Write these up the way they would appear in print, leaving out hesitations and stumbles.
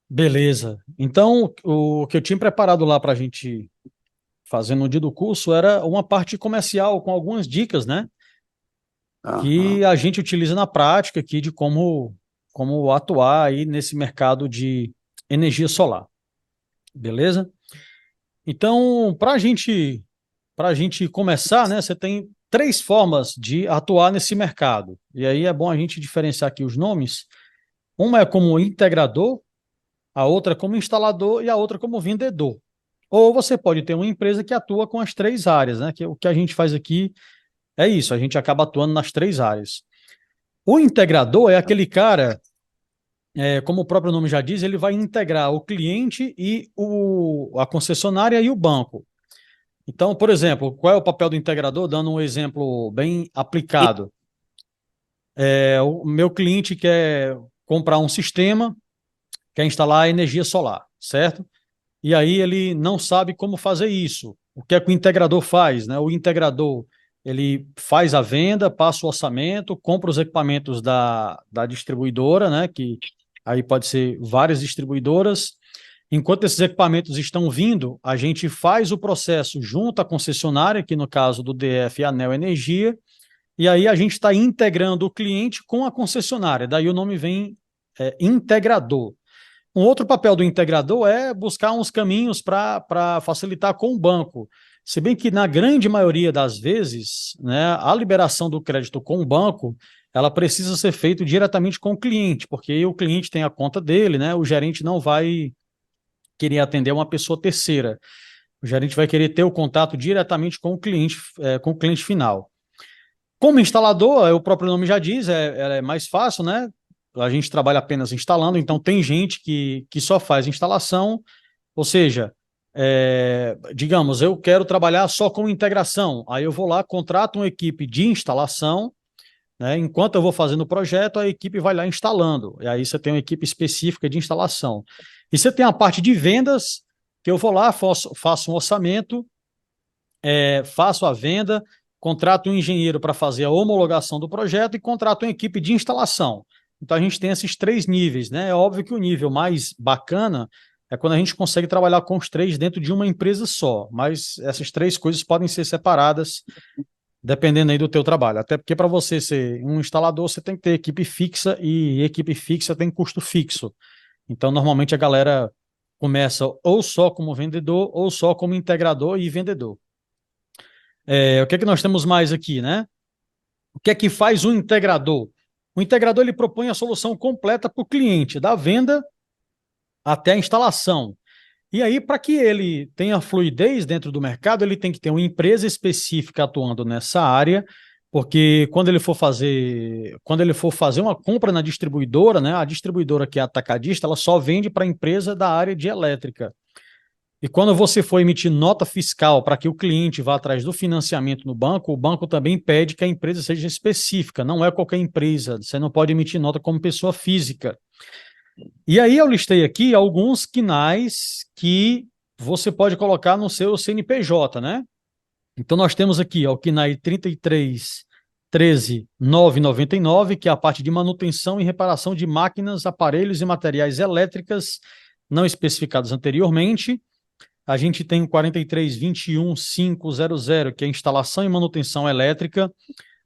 Beleza. Então, o que eu tinha preparado lá para a gente fazer no dia do curso era uma parte comercial com algumas dicas, né? Que Aham. a gente utiliza na prática aqui de como atuar aí nesse mercado de energia solar. Beleza? Então, para a gente começar, né? Você tem três formas de atuar nesse mercado. E aí é bom a gente diferenciar aqui os nomes. Uma é como integrador, a outra como instalador e a outra como vendedor. Ou você pode ter uma empresa que atua com as três áreas, né? Que o que a gente faz aqui é isso, a gente acaba atuando nas três áreas. O integrador é aquele cara, como o próprio nome já diz, ele vai integrar o cliente e a concessionária e o banco. Então, por exemplo, qual é o papel do integrador? Dando um exemplo bem aplicado. O meu cliente quer comprar um sistema, quer instalar energia solar, certo? E aí ele não sabe como fazer isso. O que é que o integrador faz, né? O integrador, ele faz a venda, passa o orçamento, compra os equipamentos da distribuidora, né? Que aí pode ser várias distribuidoras. Enquanto esses equipamentos estão vindo, a gente faz o processo junto à concessionária, que no caso do DF é a Neo Energia, e aí a gente está integrando o cliente com a concessionária. Daí o nome vem integrador. Um outro papel do integrador é buscar uns caminhos para facilitar com o banco. Se bem que, na grande maioria das vezes, né, a liberação do crédito com o banco ela precisa ser feita diretamente com o cliente, porque o cliente tem a conta dele, né, o gerente não vai querer atender uma pessoa terceira. O gerente vai querer ter o contato diretamente com o cliente final. Como instalador, o próprio nome já diz, é mais fácil, né? A gente trabalha apenas instalando, então tem gente que só faz instalação, ou seja, digamos, eu quero trabalhar só com integração, aí eu vou lá, contrato uma equipe de instalação, né? Enquanto eu vou fazendo o projeto, a equipe vai lá instalando, e aí você tem uma equipe específica de instalação. E você tem a parte de vendas, que eu vou lá, faço um orçamento, faço a venda, contrato um engenheiro para fazer a homologação do projeto e contrato uma equipe de instalação. Então a gente tem esses três níveis, né? É óbvio que o nível mais bacana é quando a gente consegue trabalhar com os três dentro de uma empresa só, mas essas três coisas podem ser separadas dependendo aí do teu trabalho. Até porque para você ser um instalador, você tem que ter equipe fixa e equipe fixa tem custo fixo. Então normalmente a galera começa ou só como vendedor ou só como integrador e vendedor. O que é que nós temos mais aqui, né? O que é que faz o integrador? O integrador ele propõe a solução completa para o cliente, da venda até a instalação. E aí, para que ele tenha fluidez dentro do mercado, ele tem que ter uma empresa específica atuando nessa área, porque quando ele for fazer uma compra na distribuidora, né, a distribuidora que é atacadista, ela só vende para a empresa da área de elétrica. E quando você for emitir nota fiscal para que o cliente vá atrás do financiamento no banco, o banco também pede que a empresa seja específica, não é qualquer empresa. Você não pode emitir nota como pessoa física. E aí eu listei aqui alguns quinais que você pode colocar no seu CNPJ, né? Então nós temos aqui ó, o KINAI 33.13.999, que é a parte de manutenção e reparação de máquinas, aparelhos e materiais elétricas não especificados anteriormente. A gente tem o 43.21.500, que é instalação e manutenção elétrica.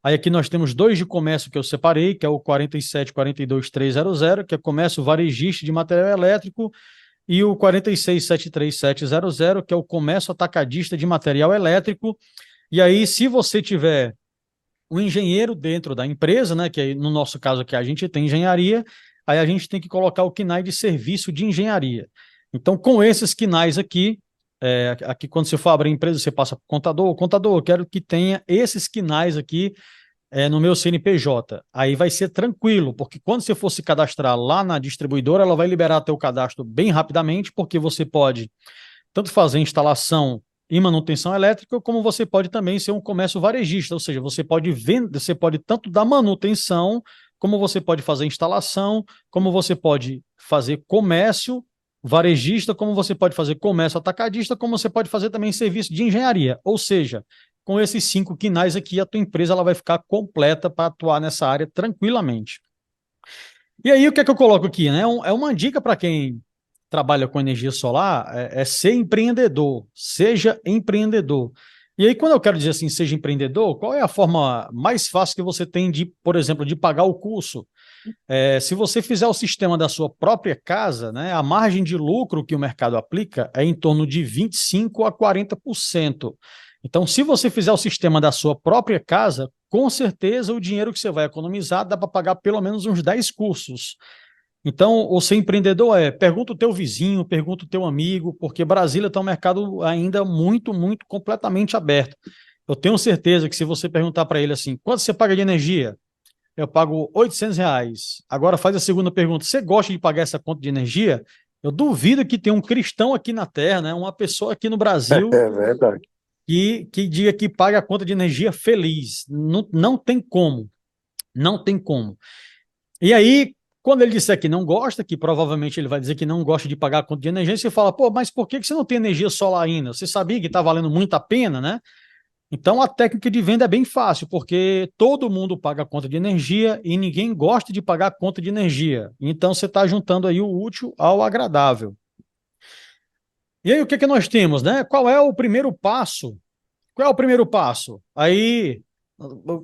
Aí aqui nós temos dois de comércio que eu separei, que é o 47.42.300, que é comércio varejista de material elétrico, e o 46.73.700, que é o comércio atacadista de material elétrico. E aí, se você tiver um engenheiro dentro da empresa, né, que aí, no nosso caso aqui a gente tem engenharia, aí a gente tem que colocar o KNAI de serviço de engenharia. Então, com esses KNAIs aqui, aqui quando você for abrir a empresa, você passa para o contador, contador, eu quero que tenha esses KNAIs aqui no meu CNPJ. Aí vai ser tranquilo, porque quando você for se cadastrar lá na distribuidora, ela vai liberar teu cadastro bem rapidamente, porque você pode tanto fazer instalação e manutenção elétrica, como você pode também ser um comércio varejista, ou seja, você pode vender, você pode tanto dar manutenção, como você pode fazer instalação, como você pode fazer comércio varejista, como você pode fazer comércio atacadista, como você pode fazer também serviço de engenharia. Ou seja, com esses cinco quinais aqui, a tua empresa ela vai ficar completa para atuar nessa área tranquilamente. E aí, o que é que eu coloco aqui? Né? É uma dica para quem trabalha com energia solar é ser empreendedor, seja empreendedor. E aí, quando eu quero dizer assim, seja empreendedor, qual é a forma mais fácil que você tem de, por exemplo, de pagar o curso? Se você fizer o sistema da sua própria casa, né, a margem de lucro que o mercado aplica é em torno de 25% a 40%. Então, se você fizer o sistema da sua própria casa, com certeza o dinheiro que você vai economizar dá para pagar pelo menos uns 10 cursos. Então, o ser empreendedor pergunta o teu vizinho, pergunta o teu amigo, porque Brasília está um mercado ainda muito, muito completamente aberto. Eu tenho certeza que se você perguntar para ele assim, quanto você paga de energia? Eu pago R$ 800. Agora faz a segunda pergunta, você gosta de pagar essa conta de energia? Eu duvido que tenha um cristão aqui na Terra, né, uma pessoa aqui no Brasil É verdade. que diga que paga a conta de energia feliz. Não, não tem como, não tem como. E aí, quando ele disser que não gosta, que provavelmente ele vai dizer que não gosta de pagar a conta de energia, você fala, pô, mas por que você não tem energia solar ainda? Você sabia que está valendo muito a pena, né? Então a técnica de venda é bem fácil, porque todo mundo paga a conta de energia e ninguém gosta de pagar a conta de energia. Então você está juntando aí o útil ao agradável. E aí o que nós temos, né? Qual é o primeiro passo? Qual é o primeiro passo? Aí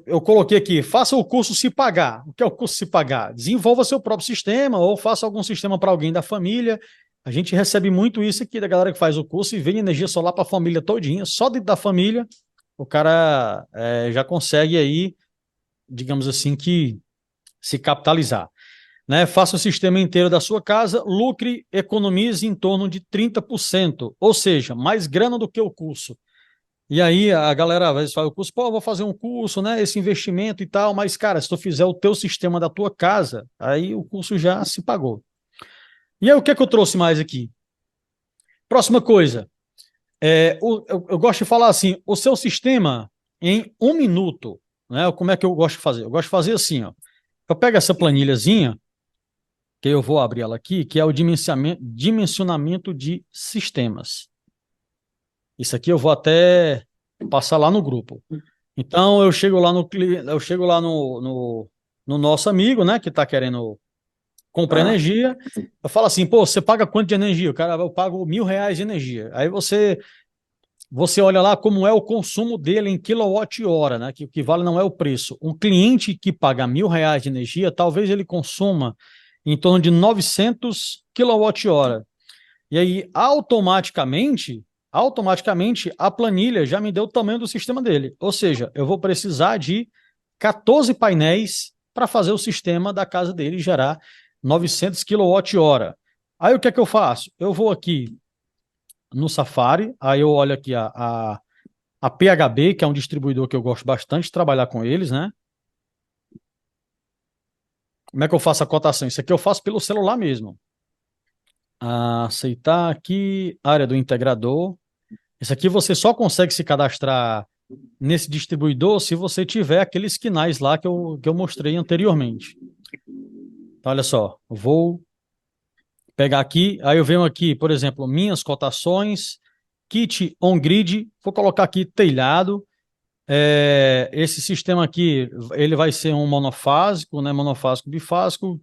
eu coloquei aqui, faça o curso se pagar. O que é o curso se pagar? Desenvolva seu próprio sistema ou faça algum sistema para alguém da família. A gente recebe muito isso aqui da galera que faz o curso e vende energia solar para a família todinha, só dentro da família o cara já consegue aí, digamos assim, que se capitalizar. Né? Faça o sistema inteiro da sua casa, lucre, economize em torno de 30%, ou seja, mais grana do que o curso. E aí a galera às vezes fala o curso, pô, eu vou fazer um curso, né, esse investimento e tal, mas cara, se tu fizer o teu sistema da tua casa, aí o curso já se pagou. E aí o que é que eu trouxe mais aqui? Próxima coisa, eu gosto de falar assim, o seu sistema em 1 minuto, né, como é que eu gosto de fazer? Eu gosto de fazer assim, ó, eu pego essa planilhazinha, que eu vou abrir ela aqui, que é o dimensionamento de sistemas. Isso aqui eu vou até passar lá no grupo. Então eu chego lá no nosso amigo, né, que está querendo comprar Ah, energia. Eu falo assim, pô, você paga quanto de energia? O cara, eu pago R$ 1.000 de energia. Aí você olha lá como é o consumo dele em quilowatt-hora, né? Que o que vale não é o preço. Um cliente que paga R$ 1.000 de energia, talvez ele consuma em torno de 900 quilowatt-hora. E aí, automaticamente, a planilha já me deu o tamanho do sistema dele. Ou seja, eu vou precisar de 14 painéis para fazer o sistema da casa dele gerar 900 kWh. Aí o que é que eu faço? Eu vou aqui no Safari, aí eu olho aqui a PHB, que é um distribuidor que eu gosto bastante de trabalhar com eles, né? Como é que eu faço a cotação? Isso aqui eu faço pelo celular mesmo. Aceitar aqui, área do integrador. Isso aqui você só consegue se cadastrar nesse distribuidor se você tiver aqueles quinais lá que eu mostrei anteriormente. Então, olha só, vou pegar aqui, aí eu venho aqui, por exemplo, minhas cotações, kit on-grid, vou colocar aqui telhado. Esse sistema aqui, ele vai ser um monofásico, né? Monofásico, bifásico,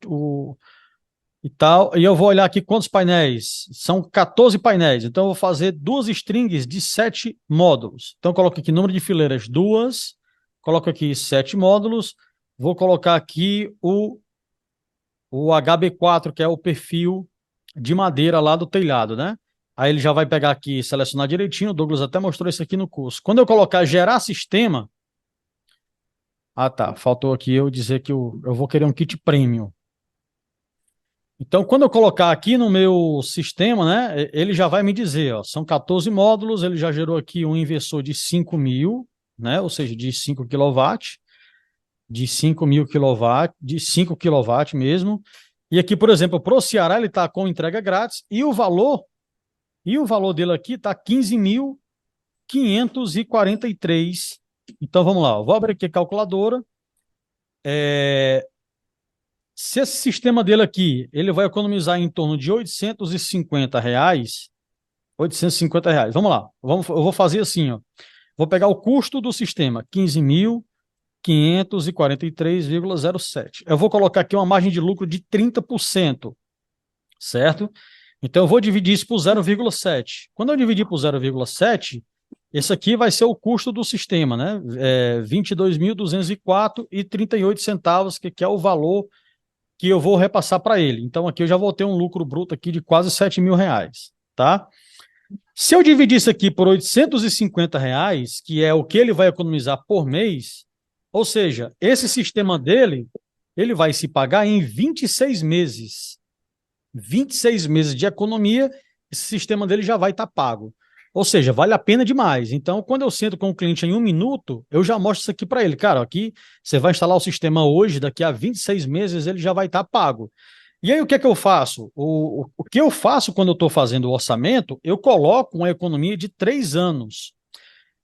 e tal. E eu vou olhar aqui quantos painéis. São 14 painéis. Então, eu vou fazer duas strings de 7 módulos. Então, eu coloco aqui número de fileiras 2. Coloco aqui 7 módulos. Vou colocar aqui o HB4, que é o perfil de madeira lá do telhado, né? Aí ele já vai pegar aqui e selecionar direitinho. O Douglas até mostrou isso aqui no curso. Quando eu colocar gerar sistema. Ah, tá. Faltou aqui eu dizer que eu vou querer um kit premium. Então, quando eu colocar aqui no meu sistema, né, ele já vai me dizer, ó, são 14 módulos, ele já gerou aqui um inversor de 5.000, né, ou seja, de 5 kW, de 5.000 kW, de 5 kW mesmo. E aqui, por exemplo, para o Ceará, ele está com entrega grátis e o valor dele aqui está 15.543. Então, vamos lá, eu vou abrir aqui a calculadora. Se esse sistema dele aqui, ele vai economizar em torno de R$ 850, R$ 850. Vamos lá, eu vou fazer assim, ó. Vou pegar o custo do sistema, 15.543,07. Eu vou colocar aqui uma margem de lucro de 30%, certo? Então, eu vou dividir isso por 0,7. Quando eu dividir por 0,7, esse aqui vai ser o custo do sistema, né? 22.204,38 centavos, que é o valor que eu vou repassar para ele. Então, aqui eu já vou ter um lucro bruto aqui de quase 7 mil reais, tá? Se eu dividir isso aqui por 850 reais, que é o que ele vai economizar por mês, ou seja, esse sistema dele, ele vai se pagar em 26 meses. 26 meses de economia, esse sistema dele já vai estar pago. Ou seja, vale a pena demais. Então, quando eu sento com o cliente em 1 minuto, eu já mostro isso aqui para ele. Cara, aqui você vai instalar o sistema hoje, daqui a 26 meses ele já vai estar pago. E aí, o que é que eu faço? O que eu faço quando eu estou fazendo o orçamento, eu coloco uma economia de 3 anos.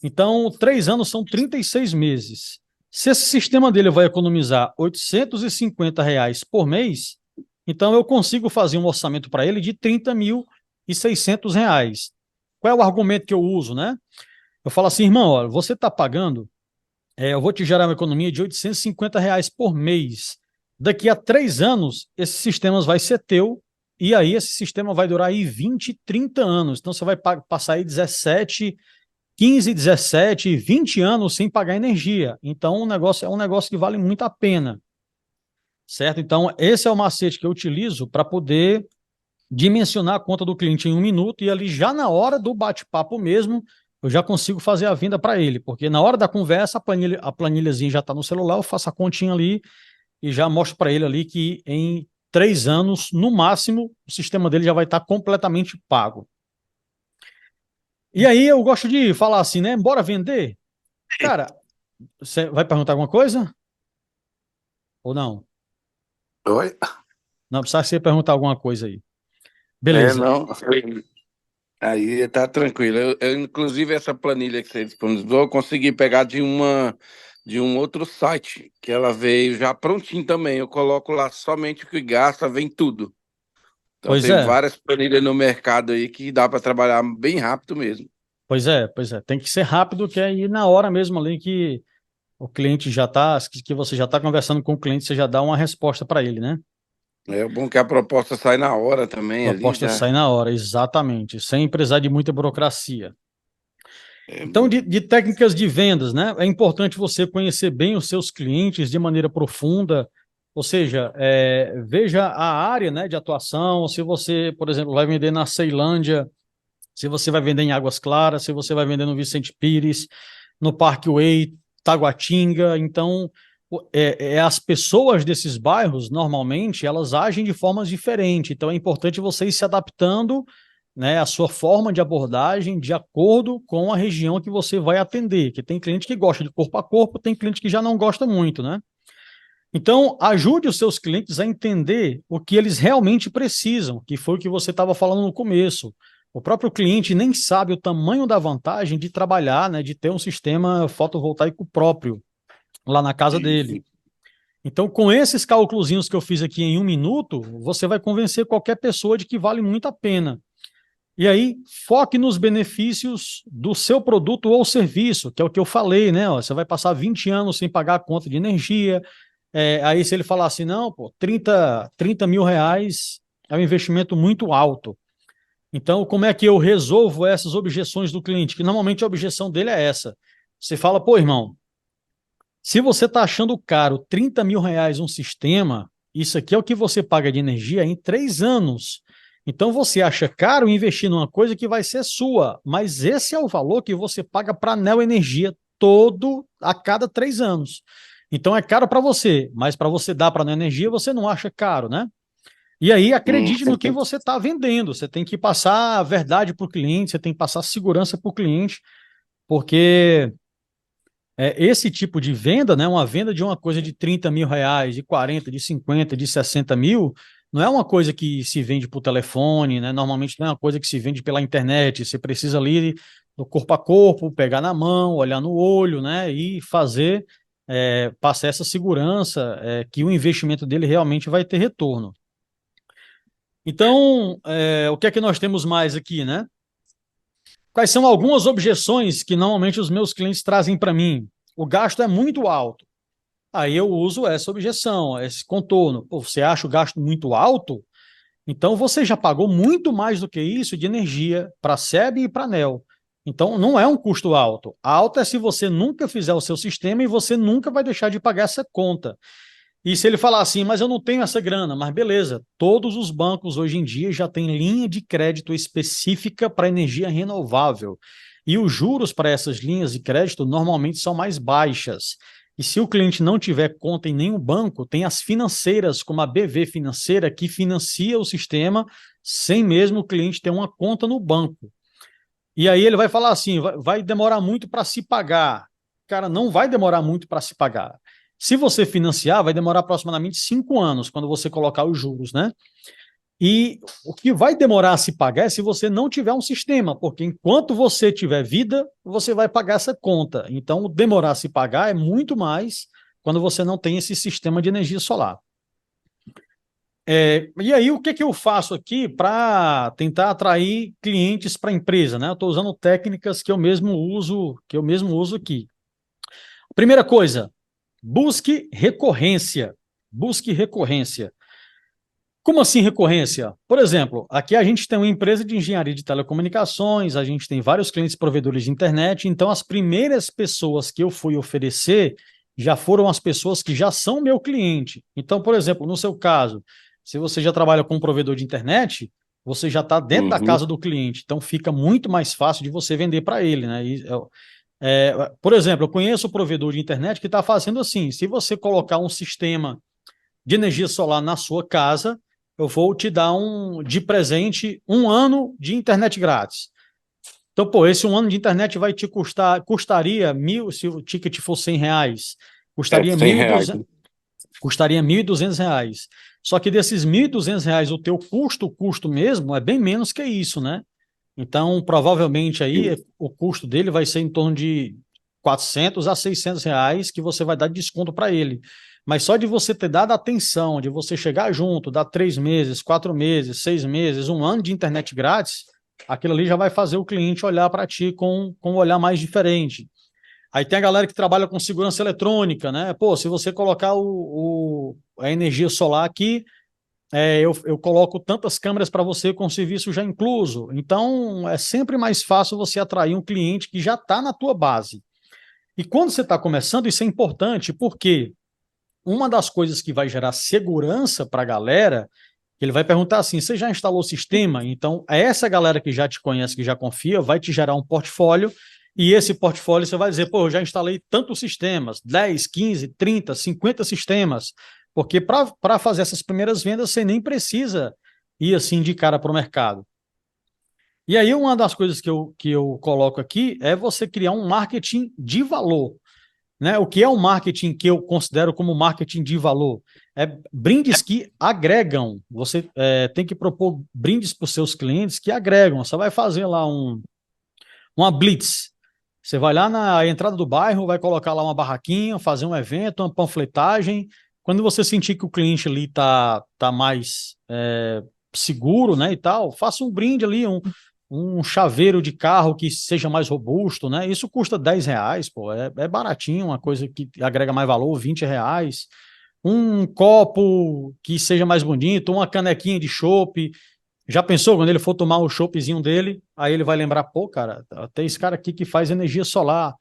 Então, 3 anos são 36 meses. Se esse sistema dele vai economizar 850 reais por mês, então eu consigo fazer um orçamento para ele de 30.600 reais. Qual é o argumento que eu uso, né? Eu falo assim, irmão, olha, você está pagando, eu vou te gerar uma economia de 850 reais por mês. Daqui a 3 anos, esse sistema vai ser teu, e aí esse sistema vai durar aí 20, 30 anos. Então você vai passar aí 17, 15, 17, 20 anos sem pagar energia. Então o negócio é um negócio que vale muito a pena, certo? Então esse é o macete que eu utilizo para poder dimensionar a conta do cliente em 1 minuto, e ali já na hora do bate-papo mesmo, eu já consigo fazer a venda para ele, porque na hora da conversa a planilhazinha já está no celular, eu faço a continha ali e já mostro para ele ali que em 3 anos, no máximo, o sistema dele já vai estar completamente pago. E aí eu gosto de falar assim, né? Bora vender? Cara, você vai perguntar alguma coisa? Ou não? Oi? Não, precisa você perguntar alguma coisa aí. É, Beleza. não. Aí tá tranquilo. Inclusive, essa planilha que você disponibilizou, eu consegui pegar de um outro site, que ela veio já prontinho também. Eu coloco lá somente o que gasta, vem tudo. Então Pois tem é, várias planilhas no mercado aí que dá para trabalhar bem rápido mesmo. pois é, pois é. Tem que ser rápido, que é ir na hora mesmo ali que o cliente já está, que você já está conversando com o cliente, você já dá uma resposta para ele, né? É bom que a proposta sai na hora também ali Proposta já. sai na hora, exatamente, sem precisar de muita burocracia. É Então, bom. de técnicas de vendas, né? É importante você conhecer bem os seus clientes de maneira profunda, ou seja, veja a área, né, de atuação. Se você, por exemplo, vai vender na Ceilândia, se você vai vender em Águas Claras, se você vai vender no Vicente Pires, no Parkway, Taguatinga. Então, as pessoas desses bairros, normalmente, elas agem de formas diferentes. Então, é importante você ir se adaptando, né, a sua forma de abordagem de acordo com a região que você vai atender. Que tem cliente que gosta de corpo a corpo, tem cliente que já não gosta muito, né? Então, ajude os seus clientes a entender o que eles realmente precisam, que foi o que você estava falando no começo. O próprio cliente nem sabe o tamanho da vantagem de trabalhar, né, de ter um sistema fotovoltaico próprio lá na casa dele. Sim. Então, com esses cálculozinhos que eu fiz aqui em 1 minuto, você vai convencer qualquer pessoa de que vale muito a pena. E aí, foque nos benefícios do seu produto ou serviço, que é o que eu falei, né? Ó, você vai passar 20 anos sem pagar a conta de energia. Aí, se ele falar assim, não, pô, 30 mil reais é um investimento muito alto. Então, como é que eu resolvo essas objeções do cliente? Que normalmente a objeção dele é essa. Você fala, pô, irmão, se você está achando caro 30 mil reais um sistema, isso aqui é o que você paga de energia em 3 anos. Então você acha caro investir numa coisa que vai ser sua, mas esse é o valor que você paga para a Neo Energia todo a cada 3 anos. Então é caro para você, mas para você dar para a Neo Energia você não acha caro, né? E aí acredite no que você está vendendo. Você tem que passar a verdade para o cliente, você tem que passar segurança para o cliente, porque esse tipo de venda, né, uma venda de uma coisa de 30 mil reais, de 40, de 50, de 60 mil, não é uma coisa que se vende por telefone, né? Normalmente não é uma coisa que se vende pela internet. Você precisa ali do corpo a corpo, pegar na mão, olhar no olho, né? E fazer, passar essa segurança, que o investimento dele realmente vai ter retorno. Então, o que é que nós temos mais aqui, né? Quais são algumas objeções que normalmente os meus clientes trazem para mim? O gasto é muito alto. Aí eu uso essa objeção, esse contorno. Pô, você acha o gasto muito alto? Então, você já pagou muito mais do que isso de energia para a SEB e para a ANEEL. Então, não é um custo alto. Alto é se você nunca fizer o seu sistema e você nunca vai deixar de pagar essa conta. E se ele falar assim, mas eu não tenho essa grana, mas beleza, todos os bancos hoje em dia já têm linha de crédito específica para energia renovável. E os juros para essas linhas de crédito normalmente são mais baixas. E se o cliente não tiver conta em nenhum banco, tem as financeiras, como a BV Financeira, que financia o sistema sem mesmo o cliente ter uma conta no banco. E aí ele vai falar assim: vai demorar muito para se pagar. Cara, não vai demorar muito para se pagar. Se você financiar, vai demorar aproximadamente 5 anos quando você colocar os juros, né? E o que vai demorar a se pagar é se você não tiver um sistema, porque enquanto você tiver vida, você vai pagar essa conta. Então, o demorar a se pagar é muito mais quando você não tem esse sistema de energia solar. E aí, o que que eu faço aqui para tentar atrair clientes para a empresa, né? Eu estou usando técnicas que eu mesmo uso aqui. Primeira coisa, busque recorrência. Busque recorrência. Como assim recorrência? Por exemplo, aqui a gente tem uma empresa de engenharia de telecomunicações, a gente tem vários clientes provedores de internet, então as primeiras pessoas que eu fui oferecer já foram as pessoas que já são meu cliente. Então, por exemplo, no seu caso, se você já trabalha com um provedor de internet, você já está dentro da Uhum. casa do cliente, então fica muito mais fácil de você vender para ele, né? Por exemplo, eu conheço o provedor de internet que está fazendo assim: se você colocar um sistema de energia solar na sua casa, eu vou te dar de presente 1 ano de internet grátis. Então, pô, esse 1 ano de internet vai te custaria mil, se o ticket for R$ 100, É custaria 100 reais. custaria R$ 1.200. Só que desses R$ 1.200, o teu custo mesmo, é bem menos que isso, né? Então, provavelmente aí o custo dele vai ser em torno de R$ 400 a R$ 600 que você vai dar de desconto para ele. Mas só de você ter dado atenção, de você chegar junto, dar 3 meses, 4 meses, 6 meses, 1 ano de internet grátis, aquilo ali já vai fazer o cliente olhar para ti com um olhar mais diferente. Aí tem a galera que trabalha com segurança eletrônica, né? Pô, se você colocar a energia solar aqui, eu coloco tantas câmeras para você com o serviço já incluso. Então, é sempre mais fácil você atrair um cliente que já está na tua base. E quando você está começando, isso é importante, porque uma das coisas que vai gerar segurança para a galera, ele vai perguntar assim: você já instalou o sistema? Então, essa galera que já te conhece, que já confia, vai te gerar um portfólio, e esse portfólio você vai dizer: pô, eu já instalei tantos sistemas, 10, 15, 30, 50 sistemas, porque para fazer essas primeiras vendas, você nem precisa ir assim de cara para o mercado. E aí, uma das coisas que eu coloco aqui é você criar um marketing de valor, né? O que é o marketing que eu considero como marketing de valor? É brindes que agregam. Você tem que propor brindes para os seus clientes que agregam. Você vai fazer lá uma blitz. Você vai lá na entrada do bairro, vai colocar lá uma barraquinha, fazer um evento, uma panfletagem. Quando você sentir que o cliente ali tá mais seguro, né, e tal, faça um brinde ali, um chaveiro de carro que seja mais robusto, né? Isso custa R$ 10, pô, é baratinho, uma coisa que agrega mais valor, R$ 20. Um copo que seja mais bonito, uma canequinha de chopp. Já pensou quando ele for tomar o choppzinho dele? Aí ele vai lembrar: pô, cara, tem esse cara aqui que faz energia solar.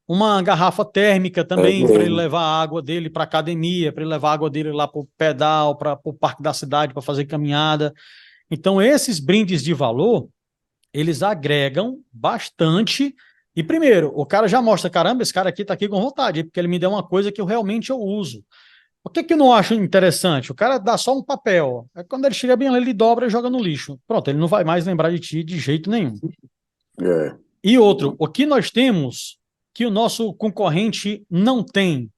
Uma garrafa térmica É também para ele mesmo. levar a água dele para academia, para ele levar a água dele lá para o pedal, para o parque da cidade, para fazer caminhada. Então, esses brindes de valor, eles agregam bastante. E primeiro, o cara já mostra: caramba, esse cara aqui está aqui com vontade, porque ele me deu uma coisa que eu realmente eu uso. O que que eu não acho interessante? O cara dá só um papel. Aí quando ele chega bem ali, ele dobra e joga no lixo. Pronto, ele não vai mais lembrar de ti de jeito nenhum. É. E outro, o que nós temos que o nosso concorrente não tem?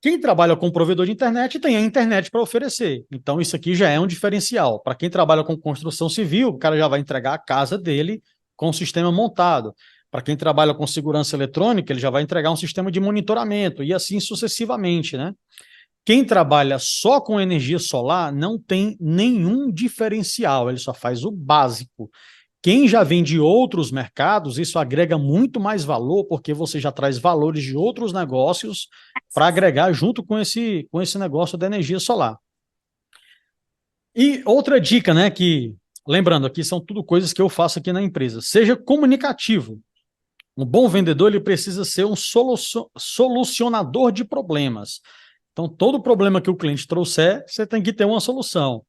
Quem trabalha com provedor de internet tem a internet para oferecer. Então, isso aqui já é um diferencial. Para quem trabalha com construção civil, o cara já vai entregar a casa dele com o sistema montado. Para quem trabalha com segurança eletrônica, ele já vai entregar um sistema de monitoramento e assim sucessivamente, né? Quem trabalha só com energia solar não tem nenhum diferencial, ele só faz o básico. Quem já vem de outros mercados, isso agrega muito mais valor, porque você já traz valores de outros negócios para agregar junto com esse negócio da energia solar. E outra dica, né, que, lembrando, aqui são tudo coisas que eu faço aqui na empresa. Seja comunicativo. Um bom vendedor, ele precisa ser um solucionador de problemas. Então, todo problema que o cliente trouxer, você tem que ter uma solução.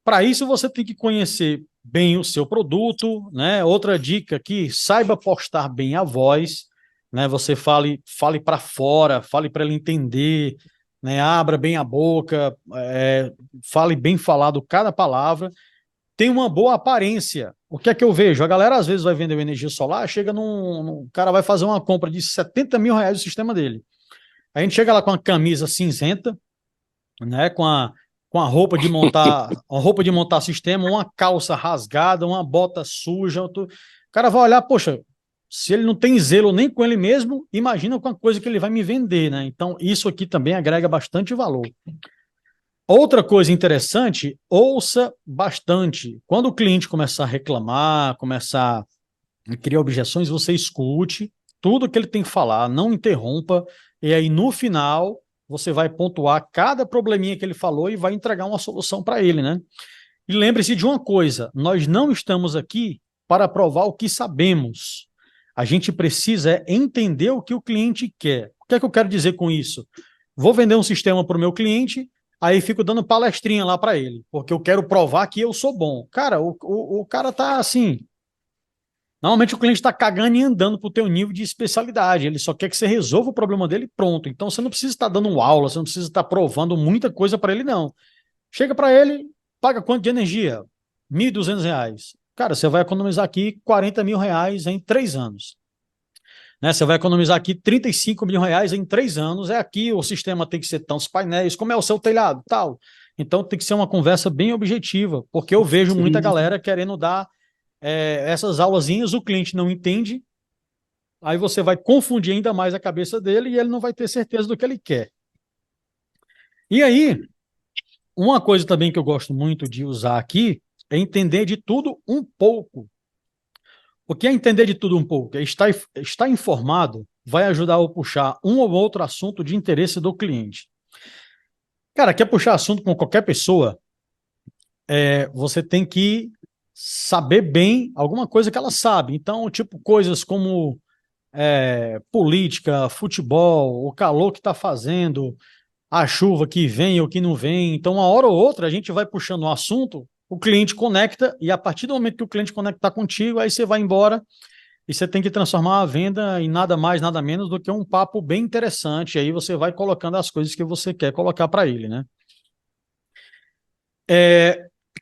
Para isso, você tem que conhecer bem o seu produto, né? Outra dica aqui, saiba postar bem a voz, né? Você fale para fora, fale para ele entender, né? Abra bem a boca, fale bem falado cada palavra, tem uma boa aparência. O que é que eu vejo? A galera às vezes vai vender energia solar, chega o cara vai fazer uma compra de 70 mil reais do sistema dele. A gente chega lá com a camisa cinzenta, né? Com a roupa de montar sistema, uma calça rasgada, uma bota suja. O cara vai olhar, poxa, se ele não tem zelo nem com ele mesmo, imagina com a coisa que ele vai me vender, né? Então, isso aqui também agrega bastante valor. Outra coisa interessante, ouça bastante. Quando o cliente começar a reclamar, começar a criar objeções, você escute tudo que ele tem que falar, não interrompa, e aí no final você vai pontuar cada probleminha que ele falou e vai entregar uma solução para ele, né? E lembre-se de uma coisa, nós não estamos aqui para provar o que sabemos. A gente precisa entender o que o cliente quer. O que é que eu quero dizer com isso? Vou vender um sistema para o meu cliente, aí fico dando palestrinha lá para ele, porque eu quero provar que eu sou bom. Cara, o cara tá assim. Normalmente o cliente está cagando e andando para o teu nível de especialidade. Ele só quer que você resolva o problema dele e pronto. Então você não precisa estar dando aula, você não precisa estar provando muita coisa para ele, não. Chega para ele, paga quanto de energia? R$ 1.200. Cara, você vai economizar aqui R$ 40 mil em 3 anos. Né? Você vai economizar aqui R$ 35 mil em 3 anos. É aqui, o sistema tem que ser tantos painéis, como é o seu telhado, tal. Então tem que ser uma conversa bem objetiva, porque eu vejo muita Sim. galera querendo dar essas aulazinhas, o cliente não entende, aí você vai confundir ainda mais a cabeça dele e ele não vai ter certeza do que ele quer. E aí, uma coisa também que eu gosto muito de usar aqui é entender de tudo um pouco. O que é entender de tudo um pouco? É estar informado vai ajudar a puxar um ou outro assunto de interesse do cliente. Cara, quer puxar assunto com qualquer pessoa, você tem que saber bem alguma coisa que ela sabe. Então, tipo, coisas como política, futebol, o calor que está fazendo, a chuva que vem ou que não vem. Então, uma hora ou outra, a gente vai puxando um assunto, o cliente conecta, e a partir do momento que o cliente conectar contigo, aí você vai embora e você tem que transformar a venda em nada mais, nada menos do que um papo bem interessante. Aí você vai colocando as coisas que você quer colocar para ele, né?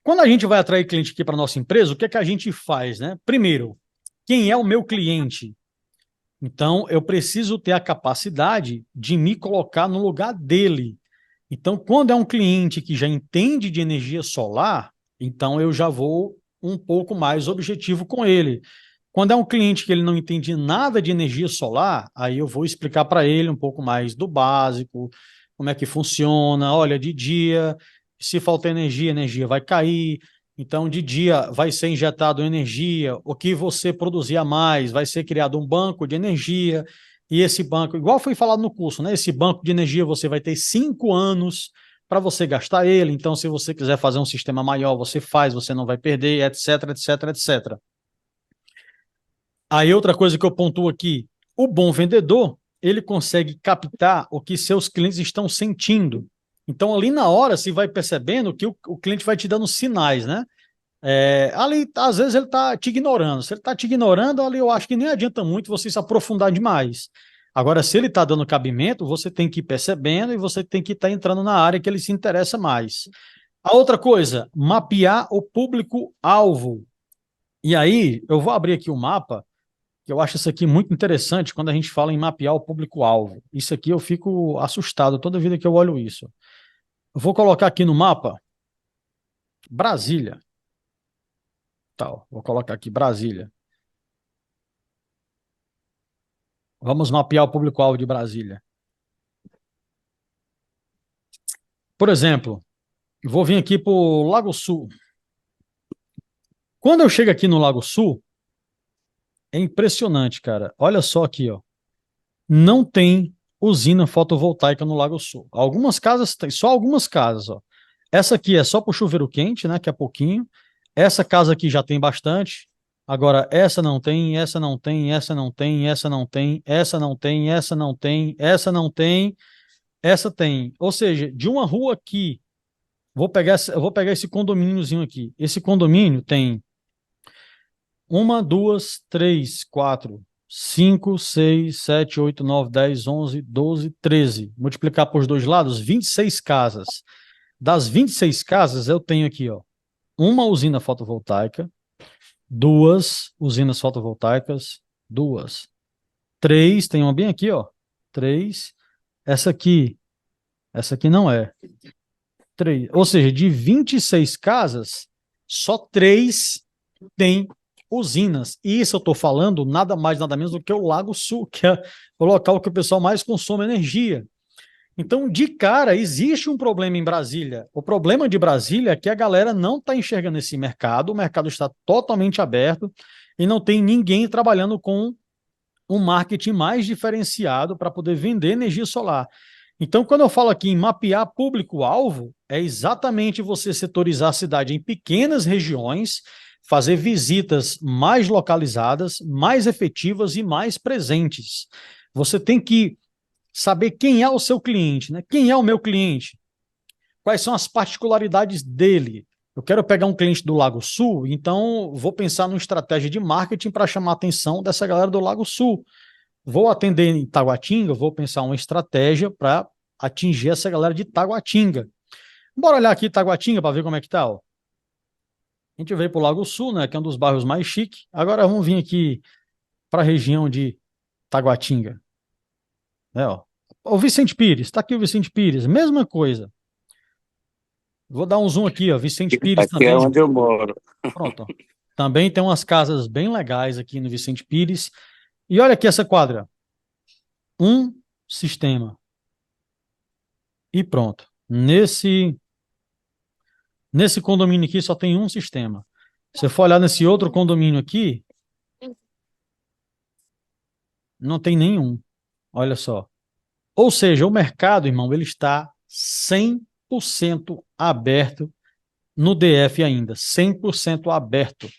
Quando a gente vai atrair cliente aqui para nossa empresa, o que é que a gente faz, né? Primeiro, quem é o meu cliente? Então, eu preciso ter a capacidade de me colocar no lugar dele. Então, quando é um cliente que já entende de energia solar, então eu já vou um pouco mais objetivo com ele. Quando é um cliente que ele não entende nada de energia solar, aí eu vou explicar para ele um pouco mais do básico, como é que funciona. Olha, de dia, se faltar energia, a energia vai cair. Então, de dia vai ser injetado energia, o que você produzir a mais, vai ser criado um banco de energia, e esse banco, igual foi falado no curso, né? Esse banco de energia você vai ter 5 anos para você gastar ele. Então, se você quiser fazer um sistema maior, você faz, você não vai perder, etc, etc, etc. Aí outra coisa que eu pontuo aqui, o bom vendedor, ele consegue captar o que seus clientes estão sentindo. Então, ali na hora, você vai percebendo que o cliente vai te dando sinais, né? Ali, às vezes, ele está te ignorando. Se ele está te ignorando, ali eu acho que nem adianta muito você se aprofundar demais. Agora, se ele está dando cabimento, você tem que ir percebendo e você tem que estar entrando na área que ele se interessa mais. A outra coisa, mapear o público-alvo. E aí, eu vou abrir aqui o mapa, que eu acho isso aqui muito interessante quando a gente fala em mapear o público-alvo. Isso aqui eu fico assustado toda vida que eu olho isso. Eu vou colocar aqui no mapa Brasília. Tal. Vou colocar aqui Brasília. Vamos mapear o público-alvo de Brasília. Por exemplo, vou vir aqui para o Lago Sul. Quando eu chego aqui no Lago Sul, é impressionante, cara. Olha só aqui, ó. Não tem usina fotovoltaica no Lago Sul. Algumas casas tem, só algumas casas, ó. Essa aqui é só para o chuveiro quente, né? Que é pouquinho. Essa casa aqui já tem bastante. Agora, essa não tem, essa não tem, essa não tem, essa não tem, essa não tem, essa não tem, essa não tem, essa tem. Ou seja, de uma rua aqui, eu vou pegar esse condomíniozinho aqui. Esse condomínio tem uma, duas, três, quatro, cinco, seis, sete, oito, nove, 10, 11, 12, 13. Multiplicar por dois lados, 26 casas. Das 26 casas, eu tenho aqui, ó, uma usina fotovoltaica, duas usinas fotovoltaicas, duas, três, tem uma bem aqui, ó, três, essa aqui não é, três, ou seja, de 26 casas, só três tem usinas. E isso eu estou falando nada mais, nada menos do que o Lago Sul, que é o local que o pessoal mais consome energia. Então, de cara, existe um problema em Brasília. O problema de Brasília é que a galera não está enxergando esse mercado, o mercado está totalmente aberto e não tem ninguém trabalhando com um marketing mais diferenciado para poder vender energia solar. Então, quando eu falo aqui em mapear público-alvo, é exatamente você setorizar a cidade em pequenas regiões, fazer visitas mais localizadas, mais efetivas e mais presentes. Você tem que saber quem é o seu cliente, né? Quem é o meu cliente? Quais são as particularidades dele? Eu quero pegar um cliente do Lago Sul, então vou pensar numa estratégia de marketing para chamar a atenção dessa galera do Lago Sul. Vou atender em Taguatinga, vou pensar uma estratégia para atingir essa galera de Taguatinga. Bora olhar aqui Taguatinga para ver como é que tá, ó. A gente veio para o Lago Sul, né, que é um dos bairros mais chiques. Agora vamos vir aqui para a região de Taguatinga. Ó. O Vicente Pires, está aqui o Vicente Pires, mesma coisa. Vou dar um zoom aqui, ó. Vicente Pires Aqui é também. onde eu moro. Pronto. Ó. Também tem umas casas bem legais aqui no Vicente Pires. E olha aqui essa quadra. Um sistema. E pronto. Nesse condomínio aqui só tem um sistema. Se eu for olhar nesse outro condomínio aqui, não tem nenhum. Olha só. Ou seja, o mercado, irmão, ele está 100% aberto no DF ainda. 100% aberto.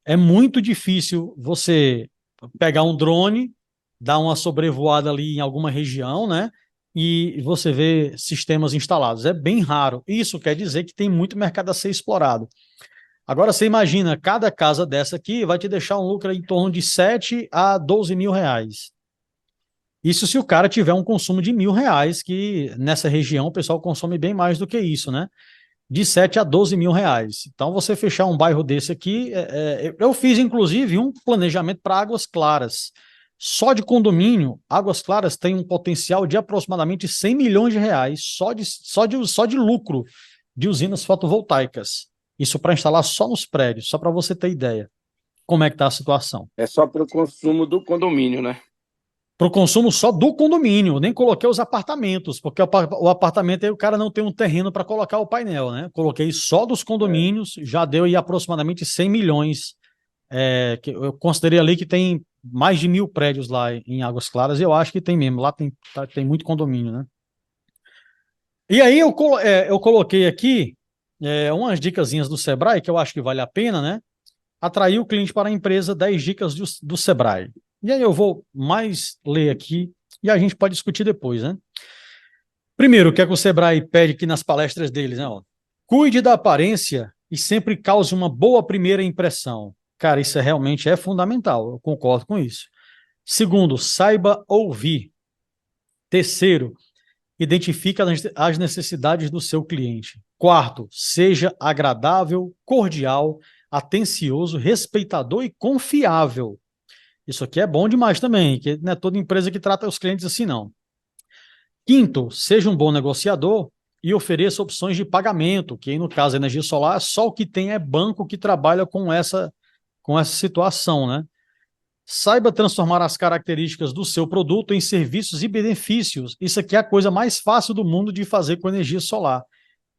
É muito difícil você pegar um drone, dar uma sobrevoada ali em alguma região, né? E você vê sistemas instalados. É bem raro. Isso quer dizer que tem muito mercado a ser explorado. Agora você imagina, cada casa dessa aqui vai te deixar um lucro em torno de 7 a 12 mil reais. Isso se o cara tiver um consumo de R$ 1.000, que nessa região o pessoal consome bem mais do que isso, né? De 7 a 12 mil reais. Então, você fechar um bairro desse aqui, eu fiz inclusive um planejamento para Águas Claras. Só de condomínio, Águas Claras tem um potencial de aproximadamente 100 milhões de reais só de lucro de usinas fotovoltaicas. Isso para instalar só nos prédios, só para você ter ideia como é que está a situação. É só para o consumo do condomínio, né? Para o consumo só do condomínio, eu nem coloquei os apartamentos, porque o apartamento aí o cara não tem um terreno para colocar o painel, né? Coloquei só dos condomínios, já deu aí aproximadamente 100 milhões. Que eu considerei ali que tem mais de 1.000 prédios lá em Águas Claras, e eu acho que tem mesmo, lá tem muito condomínio, né? E aí eu coloquei aqui umas dicasinhas do Sebrae, que eu acho que vale a pena, né? Atrair o cliente para a empresa, 10 dicas do Sebrae. E aí eu vou mais ler aqui e a gente pode discutir depois, né? Primeiro, o que é que o Sebrae pede aqui nas palestras deles, né? Ó, cuide da aparência e sempre cause uma boa primeira impressão. Cara, isso realmente é fundamental, eu concordo com isso. Segundo, saiba ouvir. Terceiro, identifique as necessidades do seu cliente. Quarto, seja agradável, cordial, atencioso, respeitador e confiável. Isso aqui é bom demais também, que não é toda empresa que trata os clientes assim, não. Quinto, seja um bom negociador e ofereça opções de pagamento, que aí no caso da energia solar, só o que tem é banco que trabalha com essa situação, né? Saiba transformar as características do seu produto em serviços e benefícios. Isso aqui é a coisa mais fácil do mundo de fazer com energia solar,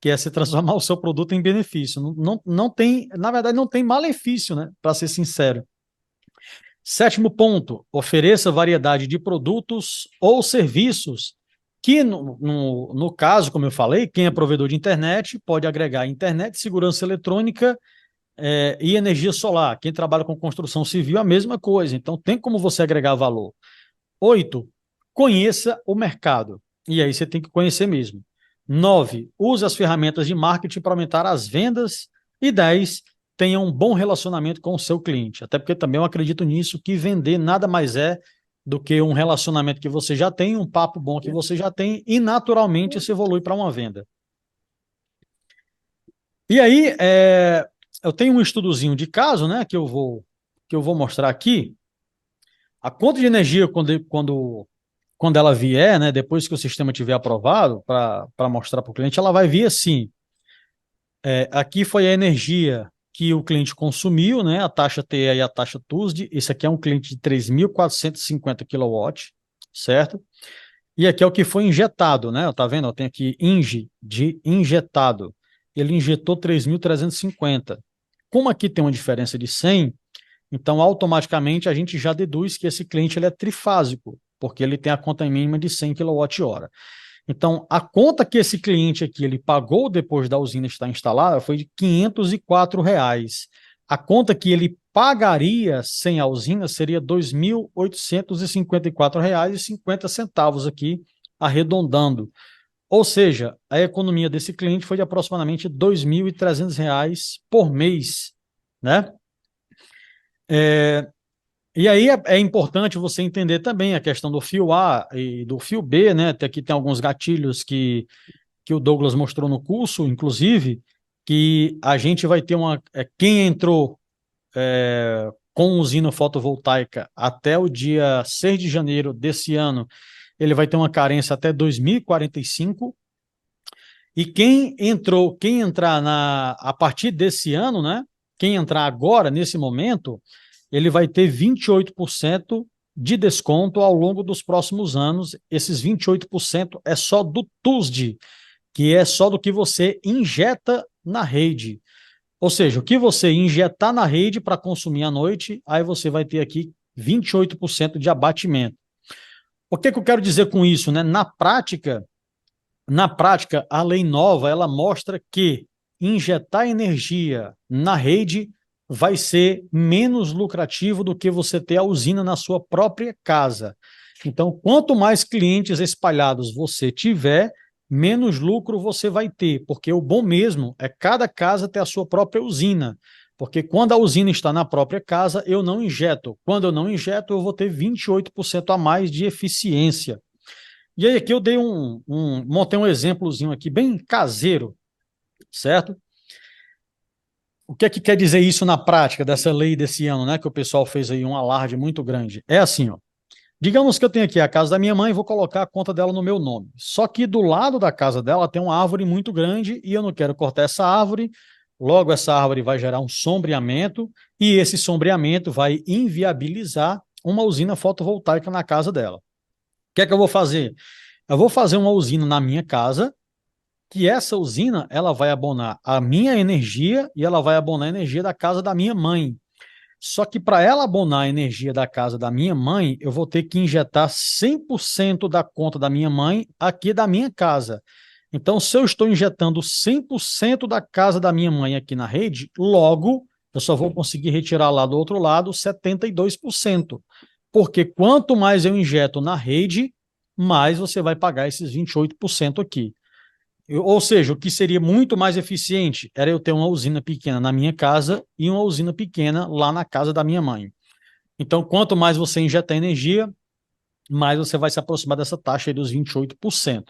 que é se transformar o seu produto em benefício. Não tem, na verdade, não tem malefício, né? Para ser sincero. Sétimo ponto, ofereça variedade de produtos ou serviços que no caso, como eu falei, quem é provedor de internet pode agregar internet, segurança eletrônica e energia solar. Quem trabalha com construção civil, a mesma coisa. Então, tem como você agregar valor. 8, conheça o mercado. E aí você tem que conhecer mesmo. 9, use as ferramentas de marketing para aumentar as vendas. E 10, tenha um bom relacionamento com o seu cliente. Até porque também eu acredito nisso, que vender nada mais é do que um relacionamento que você já tem, um papo bom que você já tem, e naturalmente isso evolui para uma venda. E aí, eu tenho um estudozinho de caso, né, que eu vou mostrar aqui. A conta de energia, quando ela vier, né, depois que o sistema tiver aprovado para mostrar para o cliente, ela vai vir assim. Aqui foi a energia que o cliente consumiu, né, a taxa TE e a taxa TUSD. Esse aqui é um cliente de 3.450 kW, certo? E aqui é o que foi injetado, né? Tá vendo? Tem aqui de injetado. Ele injetou 3.350. Como aqui tem uma diferença de 100, então automaticamente a gente já deduz que esse cliente ele é trifásico, porque ele tem a conta mínima de 100 kWh. Então, a conta que esse cliente aqui ele pagou depois da usina estar instalada foi de R$ 504. A conta que ele pagaria sem a usina seria R$ 2.854,50 aqui, arredondando. Ou seja, a economia desse cliente foi de aproximadamente R$ 2.300 por mês, né? E aí é importante você entender também a questão do fio A e do fio B, né? Até aqui tem alguns gatilhos que o Douglas mostrou no curso, inclusive, que a gente vai ter quem entrou com usina fotovoltaica até o dia 6 de janeiro desse ano, ele vai ter uma carência até 2045. E quem entrar a partir desse ano, né? Quem entrar agora, nesse momento, ele vai ter 28% de desconto ao longo dos próximos anos. Esses 28% é só do TUSD, que é só do que você injeta na rede. Ou seja, o que você injetar na rede para consumir à noite, aí você vai ter aqui 28% de abatimento. O que eu quero dizer com isso, né? Na prática, a lei nova ela mostra que injetar energia na rede vai ser menos lucrativo do que você ter a usina na sua própria casa. Então, quanto mais clientes espalhados você tiver, menos lucro você vai ter, porque o bom mesmo é cada casa ter a sua própria usina. Porque quando a usina está na própria casa, eu não injeto. Quando eu não injeto, eu vou ter 28% a mais de eficiência. E aí aqui eu montei um exemplozinho aqui bem caseiro, certo? O que é que quer dizer isso na prática dessa lei desse ano, né? Que o pessoal fez aí um alarde muito grande. É assim, ó. Digamos que eu tenho aqui a casa da minha mãe e vou colocar a conta dela no meu nome. Só que do lado da casa dela tem uma árvore muito grande e eu não quero cortar essa árvore. Logo, essa árvore vai gerar um sombreamento e esse sombreamento vai inviabilizar uma usina fotovoltaica na casa dela. O que é que eu vou fazer? Eu vou fazer uma usina na minha casa, que essa usina ela vai abonar a minha energia e ela vai abonar a energia da casa da minha mãe. Só que para ela abonar a energia da casa da minha mãe, eu vou ter que injetar 100% da conta da minha mãe aqui da minha casa. Então, se eu estou injetando 100% da casa da minha mãe aqui na rede, logo eu só vou conseguir retirar lá do outro lado 72%. Porque quanto mais eu injeto na rede, mais você vai pagar esses 28% aqui. Ou seja, o que seria muito mais eficiente era eu ter uma usina pequena na minha casa e uma usina pequena lá na casa da minha mãe. Então, quanto mais você injetar energia, mais você vai se aproximar dessa taxa aí dos 28%,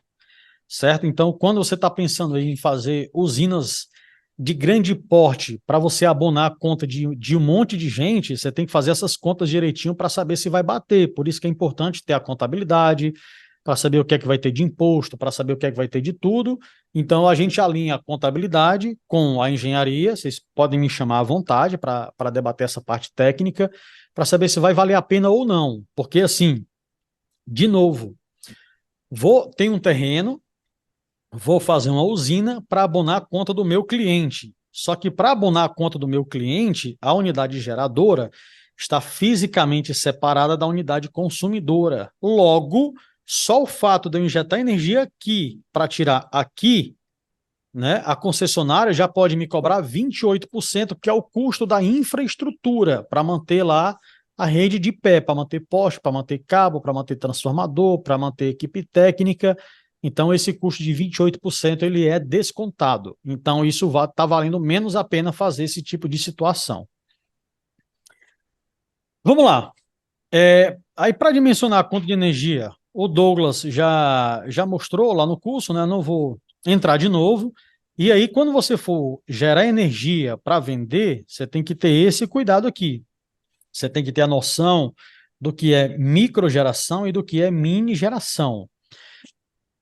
certo? Então, quando você está pensando em fazer usinas de grande porte para você abonar a conta de um monte de gente, você tem que fazer essas contas direitinho para saber se vai bater. Por isso que é importante ter a contabilidade, para saber o que é que vai ter de imposto, para saber o que é que vai ter de tudo. Então, a gente alinha a contabilidade com a engenharia. Vocês podem me chamar à vontade para debater essa parte técnica, para saber se vai valer a pena ou não. Porque, assim, de novo, tem um terreno, vou fazer uma usina para abonar a conta do meu cliente. Só que para abonar a conta do meu cliente, a unidade geradora está fisicamente separada da unidade consumidora. Logo, Só o fato de eu injetar energia aqui para tirar aqui, né, a concessionária já pode me cobrar 28%, que é o custo da infraestrutura para manter lá a rede de pé, para manter poste, para manter cabo, para manter transformador, para manter equipe técnica. Então, esse custo de 28% ele é descontado. Então, isso está valendo menos a pena fazer esse tipo de situação. Vamos lá. Aí, para dimensionar a conta de energia, o Douglas já mostrou lá no curso, né? Não vou entrar de novo. E aí, quando você for gerar energia para vender, você tem que ter esse cuidado aqui. Você tem que ter a noção do que é microgeração e do que é mini geração.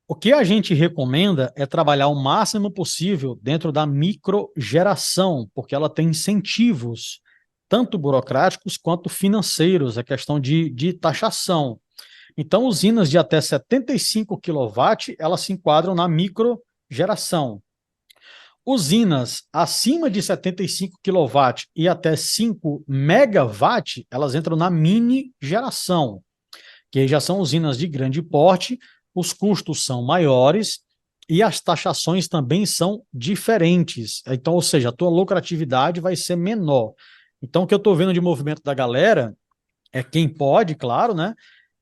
O que a gente recomenda é trabalhar o máximo possível dentro da microgeração, porque ela tem incentivos, tanto burocráticos quanto financeiros, a questão de taxação. Então, usinas de até 75 kW, elas se enquadram na microgeração. Usinas acima de 75 kW e até 5 MW, elas entram na mini geração, que aí já são usinas de grande porte, os custos são maiores e as taxações também são diferentes. Então, ou seja, a tua lucratividade vai ser menor. Então, o que eu estou vendo de movimento da galera é quem pode, claro, né?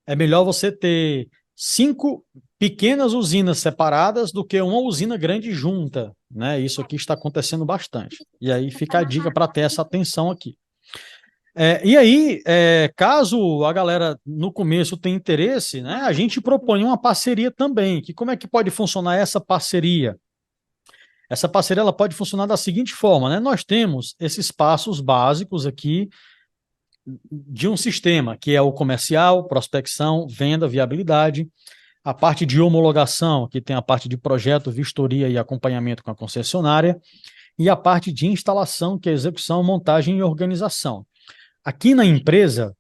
É melhor você ter 5 pequenas usinas separadas do que uma usina grande junta, né? Isso aqui está acontecendo bastante. E aí fica a dica para ter essa atenção aqui. E aí, caso a galera no começo tenha interesse, né, a gente propõe uma parceria também. Que como é que pode funcionar essa parceria? Essa parceria ela pode funcionar da seguinte forma, né? Nós temos esses passos básicos aqui de um sistema, que é o comercial, prospecção, venda, viabilidade, a parte de homologação, que tem a parte de projeto, vistoria e acompanhamento com a concessionária, e a parte de instalação, que é execução, montagem e organização. Aqui na empresa,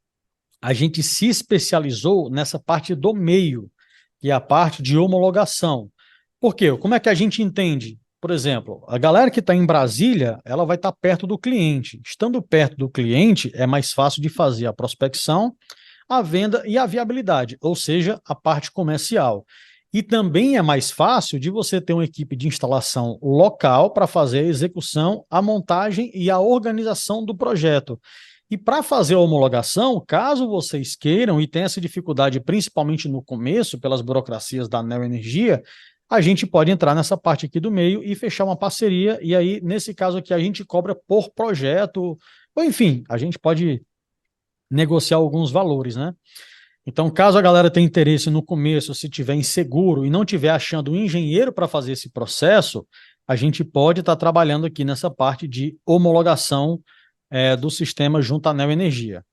a gente se especializou nessa parte do meio, que é a parte de homologação. Por quê? Como é que a gente entende? Por exemplo, a galera que está em Brasília, ela vai estar perto do cliente. Estando perto do cliente, é mais fácil de fazer a prospecção, a venda e a viabilidade, ou seja, a parte comercial. E também é mais fácil de você ter uma equipe de instalação local para fazer a execução, a montagem e a organização do projeto. E para fazer a homologação, caso vocês queiram e tenham essa dificuldade, principalmente no começo, pelas burocracias da Neoenergia, a gente pode entrar nessa parte aqui do meio e fechar uma parceria, e aí, nesse caso aqui, a gente cobra por projeto, ou enfim, a gente pode negociar alguns valores, né? Então, caso a galera tenha interesse no começo, se tiver inseguro e não tiver achando um engenheiro para fazer esse processo, a gente pode estar trabalhando aqui nessa parte de homologação do sistema junto à Neoenergia.